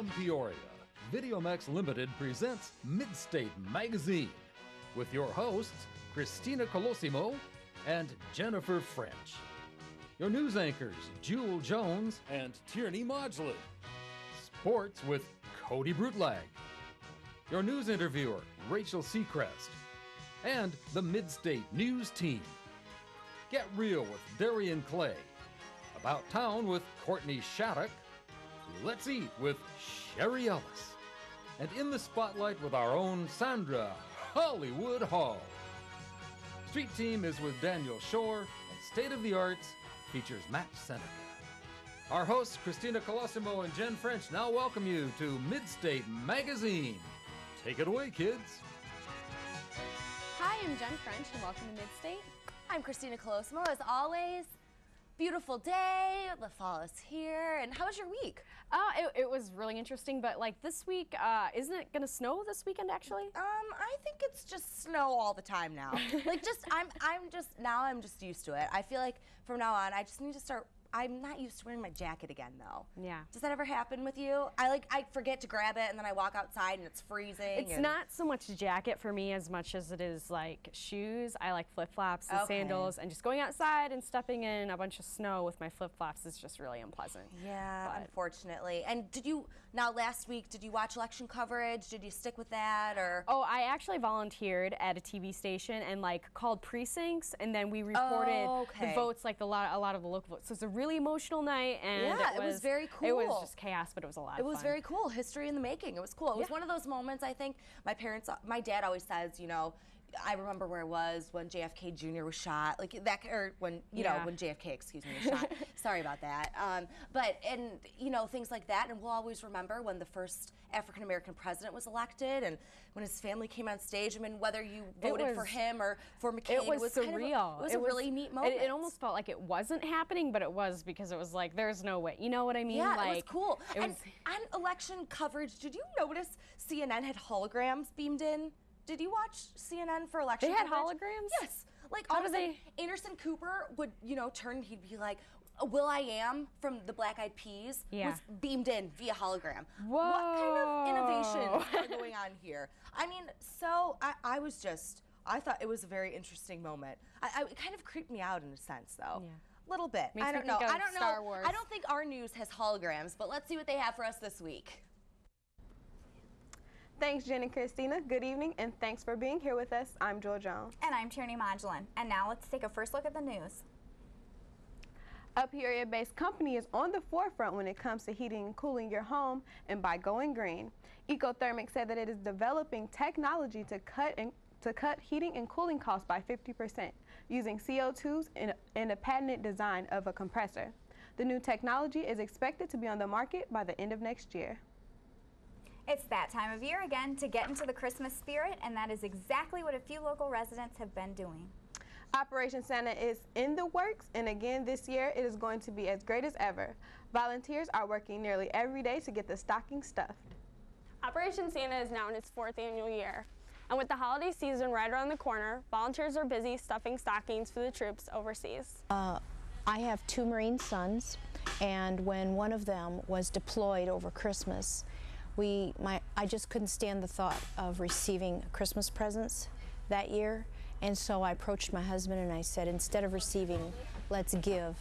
From Peoria, VideoMax Limited presents Midstate Magazine with your hosts, Christina Colosimo and Jennifer French. Your news anchors, Jewel Jones and Tierney Modgley. Sports with Cody Brutlag. Your news interviewer, Rachel Seacrest. And the Midstate News Team. Get Real with Darian Clay. About Town with Courtney Shattuck. Let's Eat with Sherry Ellis. And In the Spotlight with our own Sandra Hollywood Hall. Street Team is with Daniel Shore, and State of the Arts features Matt Seneca. Our hosts, Christina Colosimo and Jen French, now welcome you to Midstate Magazine. Take it away, kids. Hi, I'm Jen French, and welcome to Midstate. I'm Christina Colosimo. As always, beautiful day, the fall is here, and how was your week? It was really interesting, but like this week, isn't it gonna snow this weekend actually? I think it's just snow all the time now. I'm just used to it. I feel like from now on, I just need to start. I'm not used to wearing my jacket again, though. Yeah. Does that ever happen with you? I forget to grab it, and then I walk outside, and it's freezing. It's not so much a jacket for me as much as it is like shoes. I like flip-flops and sandals, and just going outside and stepping in a bunch of snow with my flip-flops is just really unpleasant. Yeah, unfortunately. And last week, did you watch election coverage? Did you stick with that, or? Oh, I actually volunteered at a TV station and like called precincts, and then we reported the votes, like a lot of the local votes. So it's a really emotional night, and it was very cool. It was just chaos, but it was a lot of fun. It was very cool. History in the making. It was cool. It was one of those moments, I think, my dad always says, you know, I remember where I was when JFK Jr. was shot, like that, or when when JFK, was shot. Sorry about that. But things like that, and we'll always remember when the first African American president was elected, and when his family came on stage. I mean, whether you voted for him or for McCain, it was it surreal. was a really neat moment. It almost felt like it wasn't happening, but it was, because it was like there's no way. You know what I mean? Yeah, like, it was cool. On election coverage, did you notice CNN had holograms beamed in? Did you watch CNN for election coverage? They had coverage? holograms? Yes. Like, all of a sudden, Anderson Cooper would, turn, he'd be like, Will.i.am from the Black Eyed Peas was beamed in via hologram. Whoa. What kind of innovations are going on here? I mean, I thought it was a very interesting moment. It kind of creeped me out in a sense, though. Yeah. A little bit. I don't know. Star Wars. I don't think our news has holograms, but let's see what they have for us this week. Thanks, Jen and Christina. Good evening, and thanks for being here with us. I'm Jewel Jones. And I'm Tierney Modgley. And now let's take a first look at the news. A Peoria-based company is on the forefront when it comes to heating and cooling your home, and by going green. Ecothermic said that it is developing technology to cut heating and cooling costs by 50%, using CO2s in a patented design of a compressor. The new technology is expected to be on the market by the end of next year. It's that time of year again to get into the Christmas spirit, and that is exactly what a few local residents have been doing. Operation Santa is in the works, and again this year it is going to be as great as ever. Volunteers are working nearly every day to get the stocking stuffed. Operation Santa is now in its 4th annual year. And with the holiday season right around the corner, volunteers are busy stuffing stockings for the troops overseas. I have 2 Marine sons, and when one of them was deployed over Christmas, I just couldn't stand the thought of receiving Christmas presents that year, and so I approached my husband and I said, instead of receiving, let's give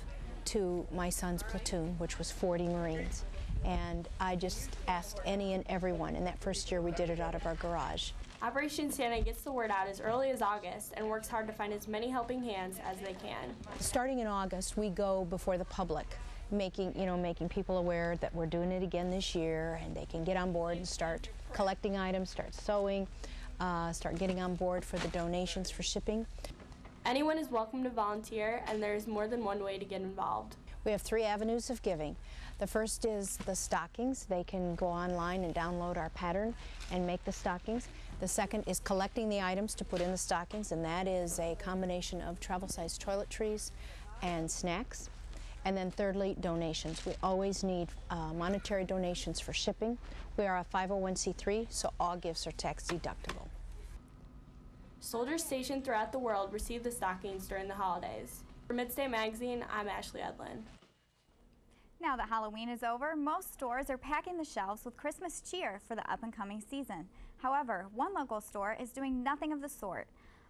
to my son's platoon, which was 40 Marines. And I just asked any and everyone, and that first year we did it out of our garage. Operation Santa gets the word out as early as August and works hard to find as many helping hands as they can. Starting in August, we go before the public, making people aware that we're doing it again this year, and they can get on board and start collecting items, start sewing, start getting on board for the donations for shipping. Anyone is welcome to volunteer, and there is more than one way to get involved. We have 3 avenues of giving. The first is the stockings. They can go online and download our pattern and make the stockings. The second is collecting the items to put in the stockings, and that is a combination of travel-sized toiletries and snacks. And then thirdly, donations. We always need monetary donations for shipping. We are a 501c3, so all gifts are tax deductible. Soldiers stationed throughout the world receive the stockings during the holidays. For Midstate Magazine, I'm Ashley Edlin. Now that Halloween is over, most stores are packing the shelves with Christmas cheer for the up-and-coming season. However, one local store is doing nothing of the sort.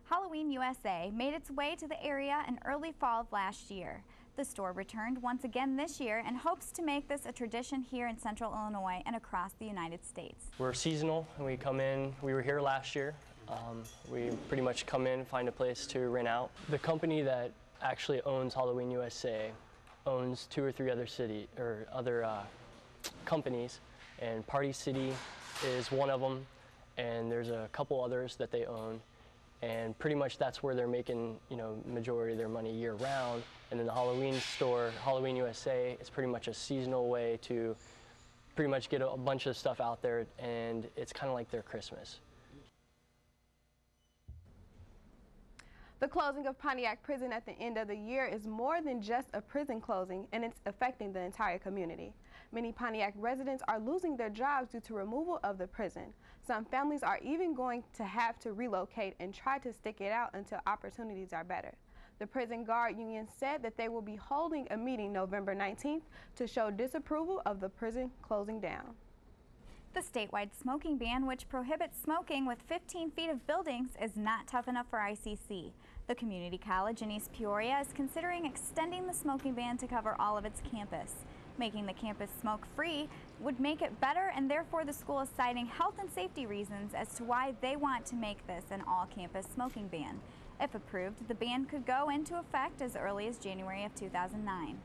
Halloween USA made its way to the area in early fall of last year. The store returned once again this year and hopes to make this a tradition here in Central Illinois and across the United States. We're seasonal and we come in, we were here last year. We pretty much come in, find a place to rent out. The company that actually owns Halloween USA owns 2 or 3 other companies, and Party City is one of them, and there's a couple others that they own, and pretty much that's where they're making, majority of their money year round. And then the Halloween store, Halloween USA, is pretty much a seasonal way to pretty much get a bunch of stuff out there, and it's kind of like their Christmas. The closing of Pontiac Prison at the end of the year is more than just a prison closing, and it's affecting the entire community. Many Pontiac residents are losing their jobs due to removal of the prison. Some families are even going to have to relocate and try to stick it out until opportunities are better. The Prison Guard Union said that they will be holding a meeting November 19th to show disapproval of the prison closing down. The statewide smoking ban, which prohibits smoking with 15 feet of buildings, is not tough enough for ICC. The community college in East Peoria is considering extending the smoking ban to cover all of its campus. Making the campus smoke-free would make it better, and therefore the school is citing health and safety reasons as to why they want to make this an all-campus smoking ban. If approved, the ban could go into effect as early as January of 2009.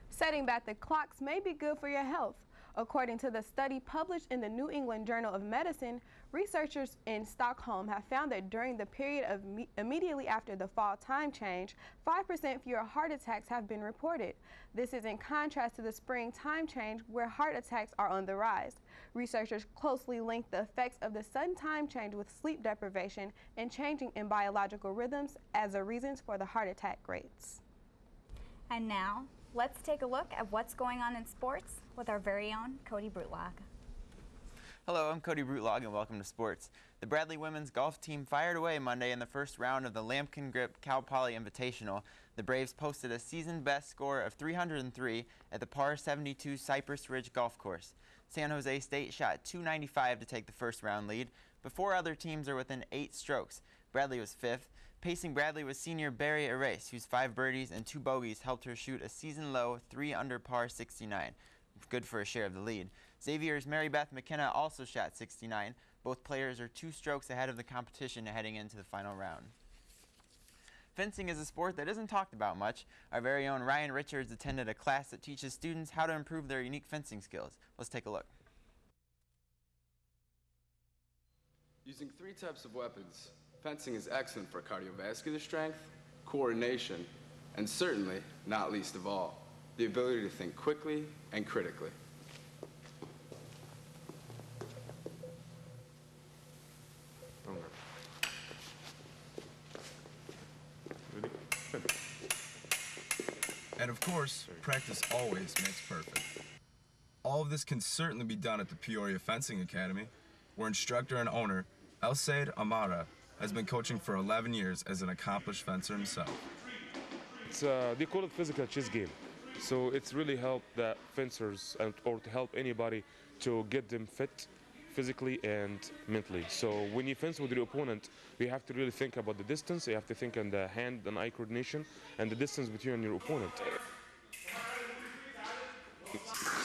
Setting back the clocks may be good for your health. According to the study published in the New England Journal of Medicine, researchers in Stockholm have found that during the period of immediately after the fall time change, 5% fewer heart attacks have been reported. This is in contrast to the spring time change, where heart attacks are on the rise. Researchers closely link the effects of the sudden time change with sleep deprivation and changing in biological rhythms as the reasons for the heart attack rates. And now, let's take a look at what's going on in sports with our very own Cody Brutlog. Hello, I'm Cody Brutlog and welcome to sports. The Bradley women's golf team fired away Monday in the first round of the Lambkin Grip Cal Poly Invitational. The Braves posted a season-best score of 303 at the par 72 Cypress Ridge Golf Course. San Jose State shot .295 to take the first round lead, but 4 other teams are within 8 strokes. Bradley was 5th. Pacing Bradley was senior Barry Arrace, whose 5 birdies and 2 bogeys helped her shoot a season-low 3 under par 69. Good for a share of the lead. Xavier's Mary Beth McKenna also shot 69. Both players are 2 strokes ahead of the competition heading into the final round. Fencing is a sport that isn't talked about much. Our very own Ryan Richards attended a class that teaches students how to improve their unique fencing skills. Let's take a look. Using 3 types of weapons, fencing is excellent for cardiovascular strength, coordination, and certainly, not least of all, the ability to think quickly and critically. And of course, practice always makes perfect. All of this can certainly be done at the Peoria Fencing Academy, where instructor and owner, El Said Amara, has been coaching for 11 years as an accomplished fencer himself. It's, they call it physical chess game. So it's really helped that fencers, or to help anybody to get them fit physically and mentally. So when you fence with your opponent, you have to really think about the distance, you have to think on the hand and eye coordination, and the distance between you and your opponent.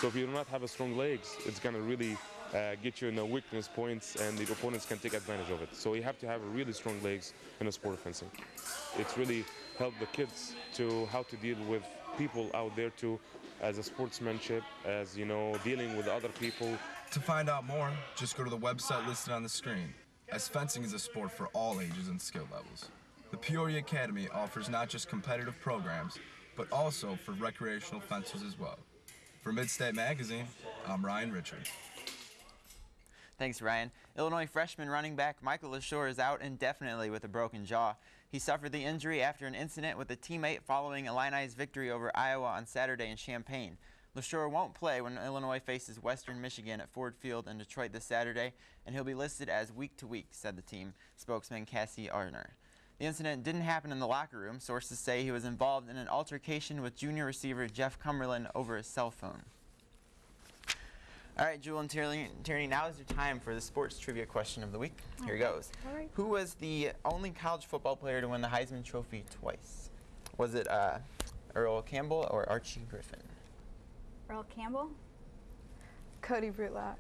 So if you do not have a strong legs, it's gonna really get you in the weakness points, and the opponents can take advantage of it. So you have to have really strong legs in a sport of fencing. It's really helped the kids to how to deal with people out there too, as a sportsmanship, as dealing with other people. To find out more, just go to the website listed on the screen, as fencing is a sport for all ages and skill levels. The Peoria Academy offers not just competitive programs, but also for recreational fencers as well. For Midstate Magazine, I'm Ryan Richards. Thanks, Ryan. Illinois freshman running back Michael LaShore is out indefinitely with a broken jaw. He suffered the injury after an incident with a teammate following Illini's victory over Iowa on Saturday in Champaign. LaShore won't play when Illinois faces Western Michigan at Ford Field in Detroit this Saturday, and he'll be listed as week to week, said the team spokesman Cassie Arner. The incident didn't happen in the locker room. Sources say he was involved in an altercation with junior receiver Jeff Cumberland over his cell phone. All right, Jewel and Tierney, now is your time for the sports trivia question of the week. Here goes. All right. Who was the only college football player to win the Heisman Trophy twice? Was it Earl Campbell or Archie Griffin? Earl Campbell? Cody Brutlock.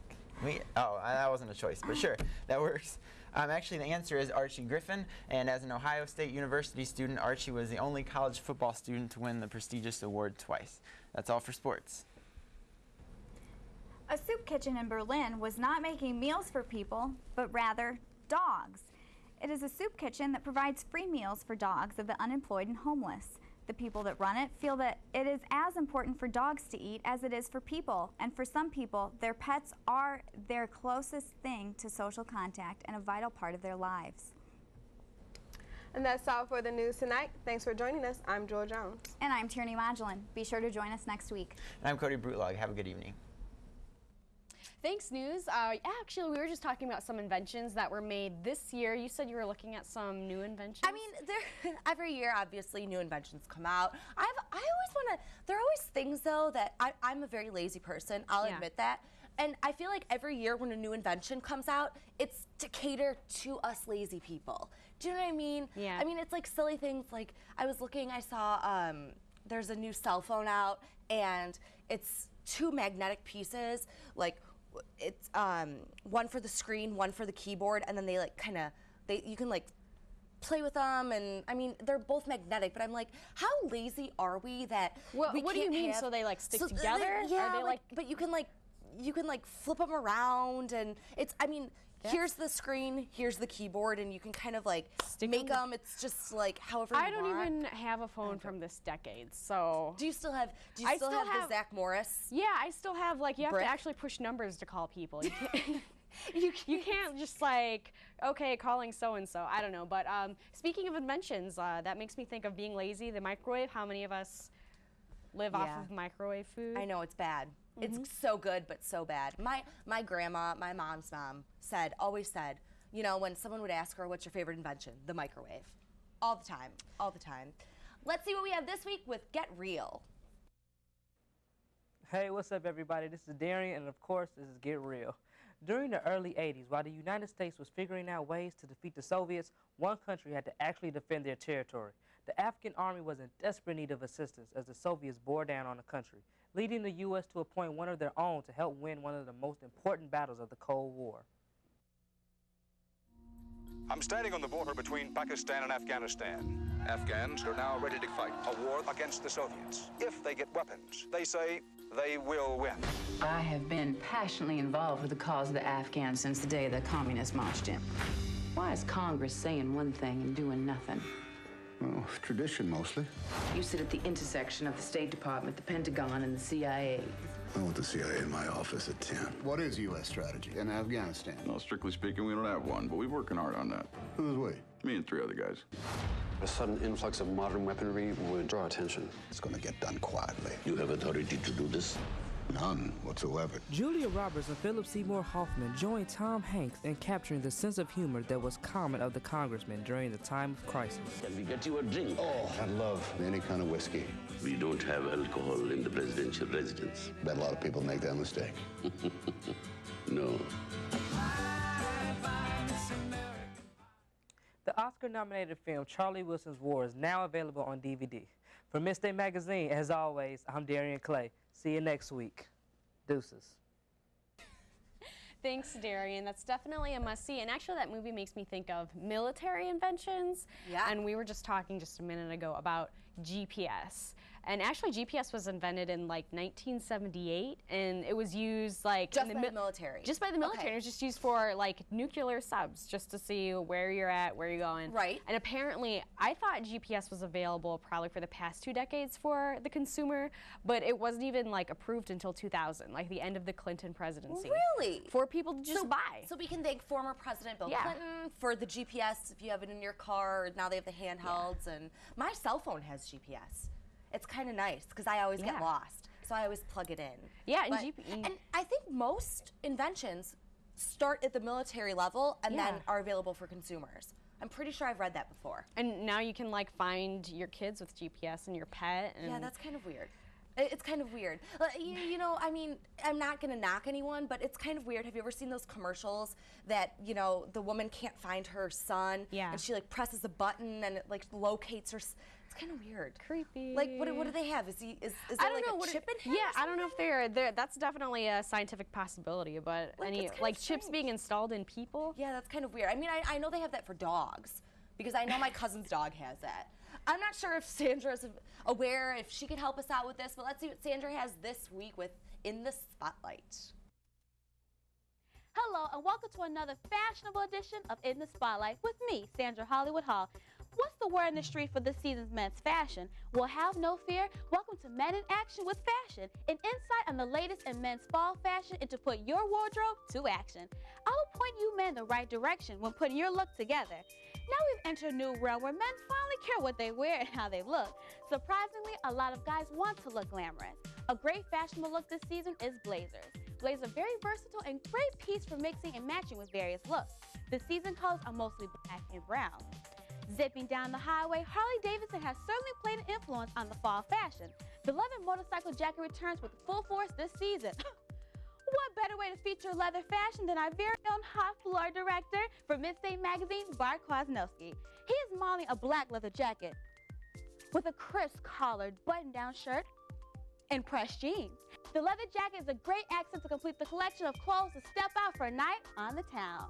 That wasn't a choice, but sure, that works. Actually, the answer is Archie Griffin, and as an Ohio State University student, Archie was the only college football student to win the prestigious award twice. That's all for sports. A soup kitchen in Berlin was not making meals for people, but rather dogs. It is a soup kitchen that provides free meals for dogs of the unemployed and homeless. The people that run it feel that it is as important for dogs to eat as it is for people, and for some people, their pets are their closest thing to social contact and a vital part of their lives. And that's all for the news tonight. Thanks for joining us. I'm Joel Jones. And I'm Tierney Modulin. Be sure to join us next week. And I'm Cody Brutlog. Have a good evening. Thanks, News. Actually, we were just talking about some inventions that were made this year. You said you were looking at some new inventions. I mean, every year, obviously, new inventions come out. I always want to, there are always things, though, that I'm a very lazy person. I'll admit that. And I feel like every year when a new invention comes out, it's to cater to us lazy people. Do you know what I mean? Yeah. I mean, it's like silly things. Like, I was looking, I saw there's a new cell phone out, and it's 2 magnetic pieces, like, it's one for the screen, one for the keyboard, and then they like you can like play with them, and I mean they're both magnetic, but I'm like, how lazy are we that what we do you can't mean? have, So they like stick together? Yeah, Are they like, but you can like flip them around, and it's, I mean, here's the screen, here's the keyboard, and you can kind of like make them. It's just like however you want. I don't even have a phone from this decade, so. Do you still have the Zach Morris? Yeah, I still have, like, you have to actually push numbers to call people. You can't just like, okay, calling so-and-so. I don't know, but speaking of inventions, that makes me think of being lazy, the microwave. How many of us live off of microwave food? I know, it's bad. It's so good, but so bad. My grandma, my mom's mom, always said, you know, when someone would ask her, what's your favorite invention? The microwave. All the time, all the time. Let's see what we have this week with Get Real. Hey, what's up, everybody? This is Darian, and of course, this is Get Real. During the early 80s, while the United States was figuring out ways to defeat the Soviets, one country had to actually defend their territory. The Afghan army was in desperate need of assistance as the Soviets bore down on the country, leading the U.S. to appoint one of their own to help win one of the most important battles of the Cold War. I'm standing on the border between Pakistan and Afghanistan. Afghans are now ready to fight a war against the Soviets. If they get weapons, they say they will win. I have been passionately involved with the cause of the Afghans since the day the communists marched in. Why is Congress saying one thing and doing nothing? Oh, tradition, mostly. You sit at the intersection of the State Department, the Pentagon, and the CIA. I want the CIA in my office at 10. What is U.S. strategy in Afghanistan? Well, strictly speaking, we don't have one, but we're working hard on that. Who's we? Me and 3 other guys. A sudden influx of modern weaponry would draw attention. It's going to get done quietly. You have authority to do this? None whatsoever. Julia Roberts and Philip Seymour Hoffman joined Tom Hanks in capturing the sense of humor that was common of the congressman during the time of crisis. Can we get you a drink? Oh, I'd love any kind of whiskey. We don't have alcohol in the presidential residence. Bet a lot of people make that mistake. No. The Oscar-nominated film Charlie Wilson's War is now available on DVD. For Midstate Magazine, as always, I'm Darian Clay. See you next week. Deuces. Thanks, Darian. That's definitely a must-see. And actually, that movie makes me think of military inventions. Yeah. And we were just talking just a minute ago about GPS. And actually, GPS was invented in like 1978, and it was used like just by the military. Just by the military. Okay. It was just used for like nuclear subs, just to see where you're at, where you're going. Right. And apparently, I thought GPS was available probably for the past 2 decades for the consumer, but it wasn't even like approved until 2000, like the end of the Clinton presidency. Really? For people to just buy. So we can thank former President Bill Clinton for the GPS. If you have it in your car, now they have the handhelds, and my cell phone has GPS. It's kind of nice because I always get lost, so I always plug it in. Yeah, and I think most inventions start at the military level and then are available for consumers. I'm pretty sure I've read that before. And now you can like find your kids with GPS and your pet. And yeah, that's kind of weird. It's kind of weird. You know, I mean, I'm not going to knock anyone, but it's kind of weird. Have you ever seen those commercials that, you know, the woman can't find her son, and she like presses a button and it like locates her? It's kind of weird. Creepy. Like, what do they have? Is there like a chip in him? Yeah, I don't know if they're that's definitely a scientific possibility, but like chips being installed in people? Yeah, that's kind of weird. I mean, I know they have that for dogs because I know my cousin's dog has that. I'm not sure if Sandra's aware, if she could help us out with this, but let's see what Sandra has this week with In the Spotlight. Hello, and welcome to another fashionable edition of In the Spotlight with me, Sandra Hollywood Hall. What's the word in the street for this season's men's fashion? Well, have no fear. Welcome to Men in Action with Fashion, an insight on the latest in men's fall fashion and to put your wardrobe to action. I will point you men in the right direction when putting your look together. Now we've entered a new realm where men finally care what they wear and how they look. Surprisingly, a lot of guys want to look glamorous. A great fashionable look this season is blazers. Blazers are very versatile and great piece for mixing and matching with various looks. The season colors are mostly black and brown. Zipping down the highway, Harley-Davidson has certainly played an influence on the fall fashion. The leather motorcycle jacket returns with full force this season. What better way to feature leather fashion than our very own hot floor director for Midstate magazine, Bart Kwasniewski. He is modeling a black leather jacket with a crisp collared button-down shirt and pressed jeans. The leather jacket is a great accent to complete the collection of clothes to step out for a night on the town.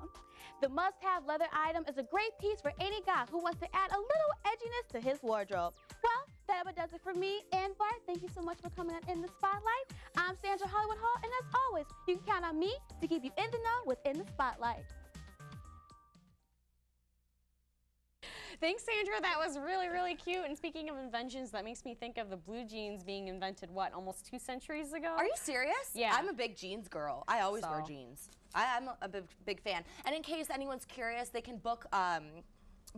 The must-have leather item is a great piece for any guy who wants to add a little edginess to his wardrobe. Well, that about does it for me and Bart. Thank you so much for coming on In the Spotlight. I'm Sandra Hollywood Hall, and as always, you can count on me to keep you in the know with In the Spotlight. Thanks, Sandra. That was really, really cute. And speaking of inventions, that makes me think of the blue jeans being invented, what, almost 2 centuries ago? Are you serious? Yeah. I'm a big jeans girl. I always wear jeans. I'm a big fan. And in case anyone's curious, they can book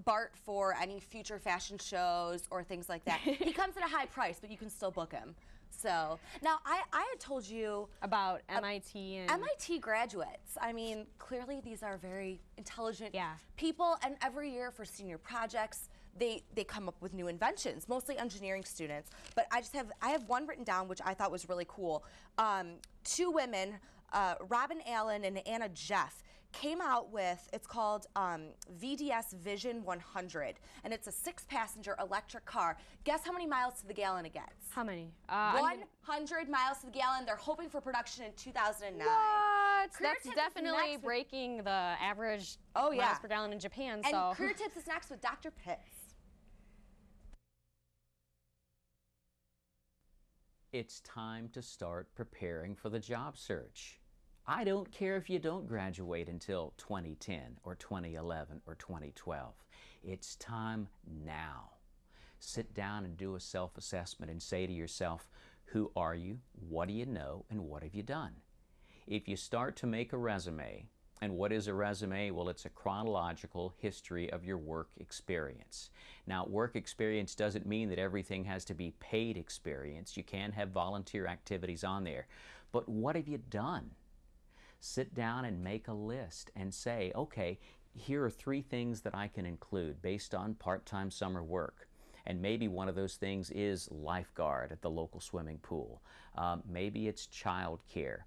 Bart for any future fashion shows or things like that. He comes at a high price, but you can still book him. So now I had told you about MIT and MIT graduates. I mean, clearly these are very intelligent people, and every year for senior projects, they come up with new inventions, mostly engineering students. But I have one written down which I thought was really cool. 2 women, Robin Allen and Anna Jeff, came out with, it's called VDS Vision 100, and it's a 6-passenger electric car. Guess how many miles to the gallon it gets? How many? 100 miles to the gallon. They're hoping for production in 2009. What? That's definitely breaking the average miles per gallon in Japan. And Career Tips is next with Dr. Pitts. It's time to start preparing for the job search. I don't care if you don't graduate until 2010 or 2011 or 2012. It's time now. Sit down and do a self-assessment and say to yourself, who are you, what do you know, and what have you done? If you start to make a resume, and what is a resume? Well, it's a chronological history of your work experience. Now, work experience doesn't mean that everything has to be paid experience. You can have volunteer activities on there. But what have you done? Sit down and make a list and say, okay, here are 3 things that I can include based on part-time summer work. And maybe one of those things is lifeguard at the local swimming pool. Maybe it's child care.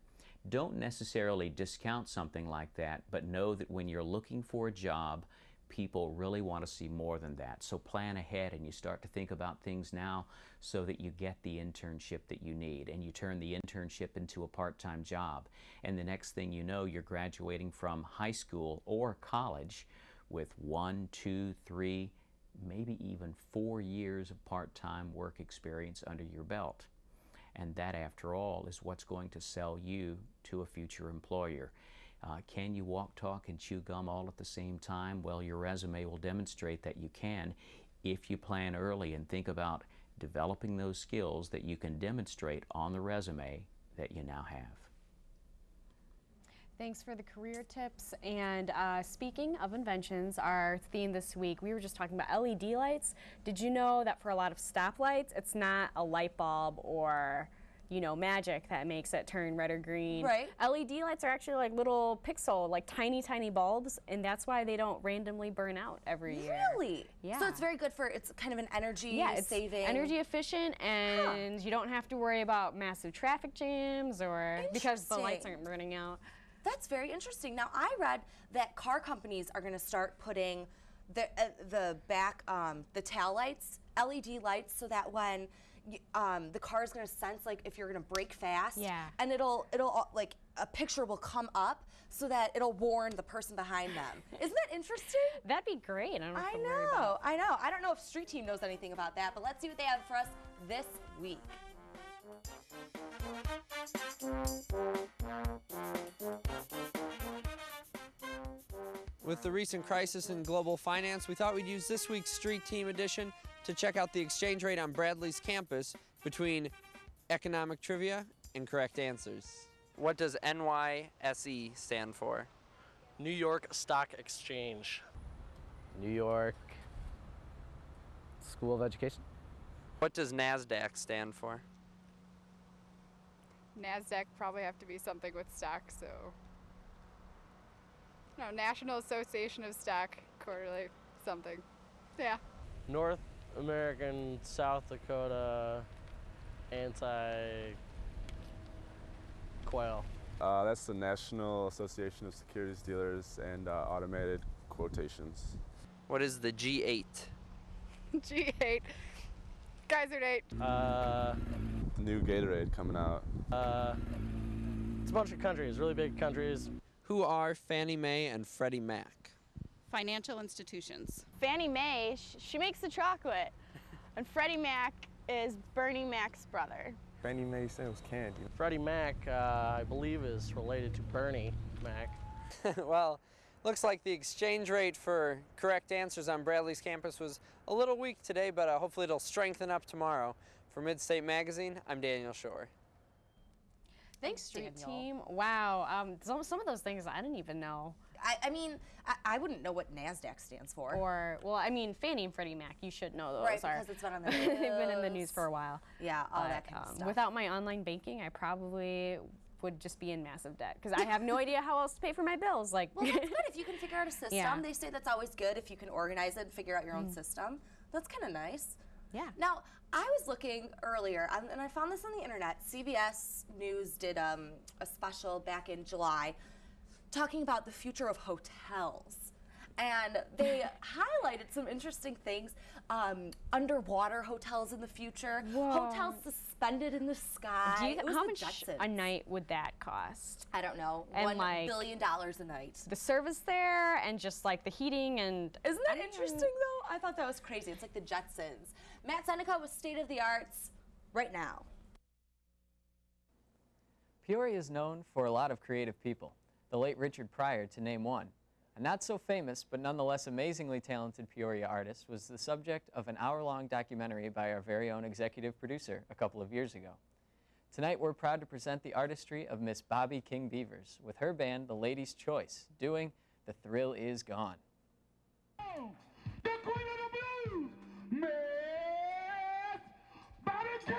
Don't necessarily discount something like that, but know that when you're looking for a job, people really want to see more than that. So plan ahead and you start to think about things now so that you get the internship that you need, and you turn the internship into a part-time job. And the next thing you know, you're graduating from high school or college with 1, 2, 3, maybe even 4 years of part-time work experience under your belt. And that, after all, is what's going to sell you to a future employer. Can you walk, talk, and chew gum all at the same time? Well, your resume will demonstrate that you can if you plan early and think about developing those skills that you can demonstrate on the resume that you now have. Thanks for the career tips. And speaking of inventions, our theme this week, we were just talking about LED lights. Did you know that for a lot of stoplights, it's not a light bulb or magic that makes it turn red or green. Right. LED lights are actually like little pixel, like tiny, tiny bulbs, and that's why they don't randomly burn out every year. Really? Yeah. So it's very good for, it's kind of an energy it's saving. energy efficient, and you don't have to worry about massive traffic jams or because the lights aren't burning out. That's very interesting. Now, I read that car companies are going to start putting the back, the tail lights, LED lights, so that when the car is going to sense like if you're going to brake fast, and it'll like a picture will come up so that it'll warn the person behind them. Isn't that interesting? That'd be great. I don't have to worry know. about. I know. I don't know if Street Team knows anything about that, but let's see what they have for us this week. With the recent crisis in global finance, we thought we'd use this week's Street Team edition to check out the exchange rate on Bradley's campus between economic trivia and correct answers. What does NYSE stand for? New York Stock Exchange. New York School of Education. What does NASDAQ stand for? NASDAQ probably have to be something with stocks, so no, National Association of Stock Quarterly something. Yeah. North American South Dakota Anti-Quail. That's the National Association of Securities Dealers and Automated Quotations. What is the G8? G8. Geyser date. The new Gatorade coming out. It's a bunch of countries, really big countries. Who are Fannie Mae and Freddie Mac? Financial institutions. Fannie Mae, she makes the chocolate, and Freddie Mac is Bernie Mac's brother. Fannie Mae sells candy. Freddie Mac, I believe, is related to Bernie Mac. Well, looks like the exchange rate for correct answers on Bradley's campus was a little weak today, but hopefully it'll strengthen up tomorrow. For Midstate Magazine, I'm Daniel Shore. Thanks, Street Team. Wow, some of those things I didn't even know. I mean, I wouldn't know what NASDAQ stands for. Or, well, I mean, Fannie and Freddie Mac, you should know those. Right, because it's been on the news. They've been in the news for a while. Yeah, all that kind of stuff. Without my online banking, I probably would just be in massive debt because I have no idea how else to pay for my bills. Like, well, that's good if you can figure out a system. Yeah. They say that's always good if you can organize it and figure out your own system. That's kind of nice. Yeah. Now, I was looking earlier, and I found this on the internet. CBS News did a special back in July talking about the future of hotels. And they highlighted some interesting things. Underwater hotels in the future, hotels suspended in the sky. How much a night would that cost? I don't know. And $1 billion a night. The service there and just like the heating and... Isn't that interesting though? I thought that was crazy. It's like the Jetsons. Matt Seneca with State of the Arts right now. Peoria is known for a lot of creative people. The late Richard Pryor, to name one. A not so famous, but nonetheless amazingly talented Peoria artist was the subject of an hour-long documentary by our very own executive producer a couple of years ago. Tonight we're proud to present the artistry of Miss Bobby King Beavers with her band, The Ladies' Choice, doing The Thrill Is Gone. The Queen of the Blues, Miss Bobby King!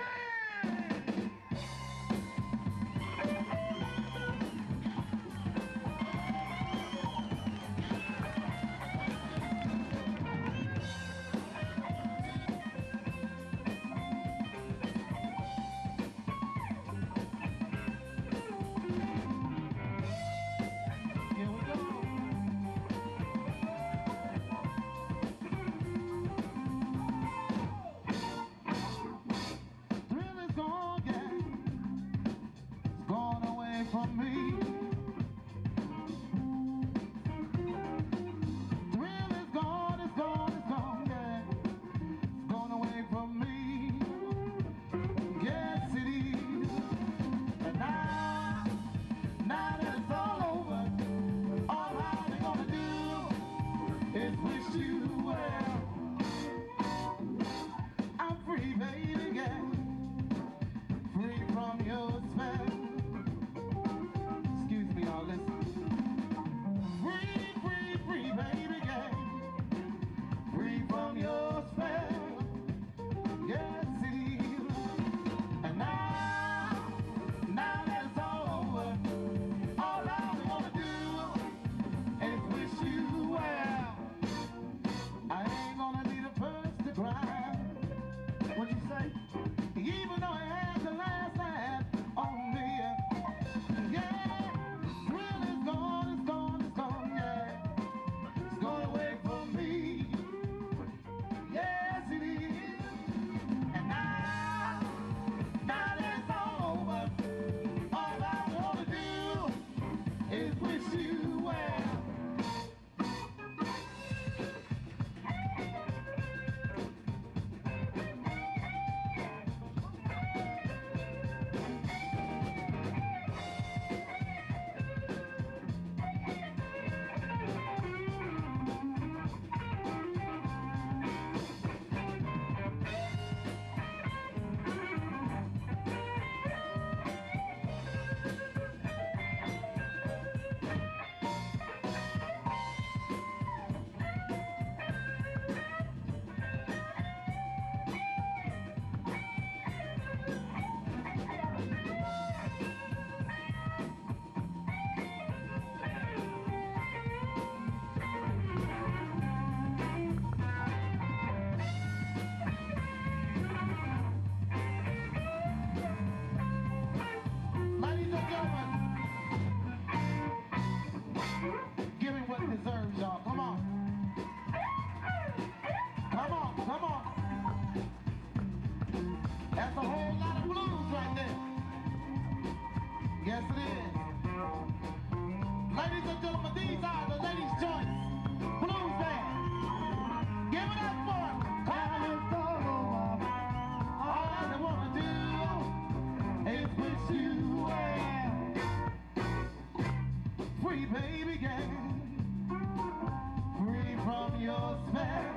your smell.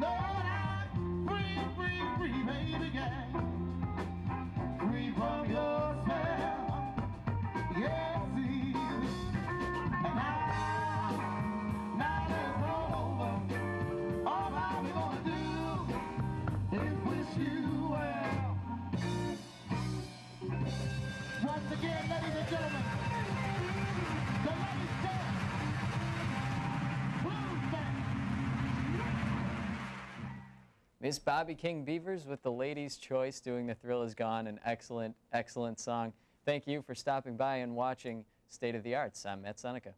Lord, I'm free, free, free, baby girl. Free from your smell. Yes, see. And now that it's all over, all I'm gonna do is wish you well. Once again, ladies and gentlemen, the Midstate Blues Band. Miss Bobby King Beavers with the Ladies' Choice doing The Thrill Is Gone, an excellent, excellent song. Thank you for stopping by and watching State of the Arts. I'm Matt Seneca.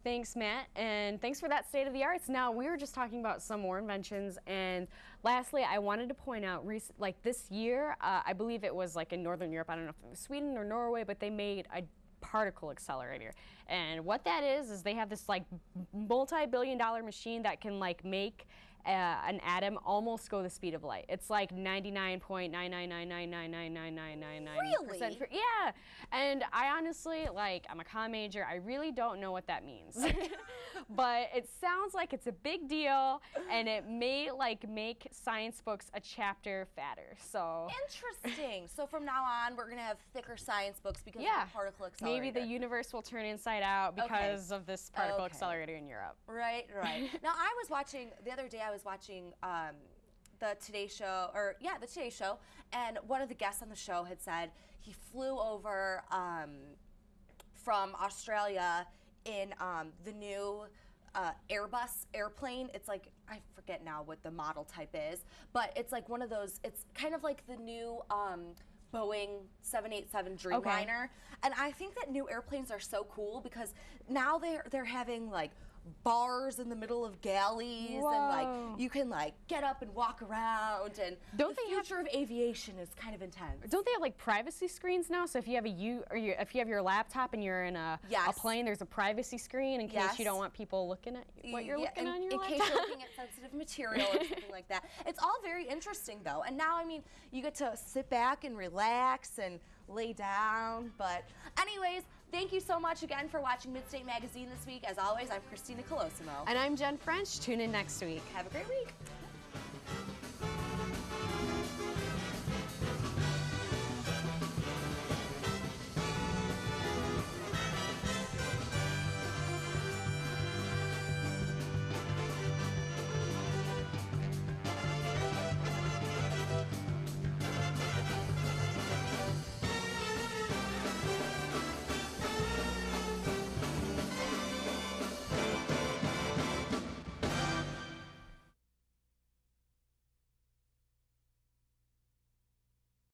Thanks, Matt, and thanks for that State of the Arts. Now, we were just talking about some more inventions, and lastly, I wanted to point out, like this year, I believe it was like in Northern Europe, I don't know if it was Sweden or Norway, but they made a particle accelerator. And what that is they have this like multi-billion-dollar machine that can like make an atom almost go the speed of light. It's like 99.99999999999%. Really? Yeah. And I honestly, like, I'm a comm major. I really don't know what that means. But it sounds like it's a big deal, and it may like make science books a chapter fatter. So interesting. So from now on, we're gonna have thicker science books because of the particle accelerator. Maybe the universe will turn inside out because of this particle accelerator in Europe. Right, right. Now I was watching the other day. I was watching the Today Show, the Today Show, and one of the guests on the show had said he flew over from Australia in the new Airbus airplane. It's like, I forget now what the model type is, but it's like one of those, it's kind of like the new Boeing 787 Dreamliner. And I think that new airplanes are so cool because now they're having like bars in the middle of galleys. Whoa. And like you can like get up and walk around, and the future of aviation is kind of intense. Don't they have like privacy screens now? So if you have if you have your laptop and you're in a plane, there's a privacy screen in case you don't want people looking at what you're looking on your laptop. In case you're looking at sensitive material or something like that. It's all very interesting though. And now, I mean, you get to sit back and relax and lay down. But anyways, thank you so much again for watching Midstate Magazine this week. As always, I'm Christina Colosimo. And I'm Jen French. Tune in next week. Have a great week.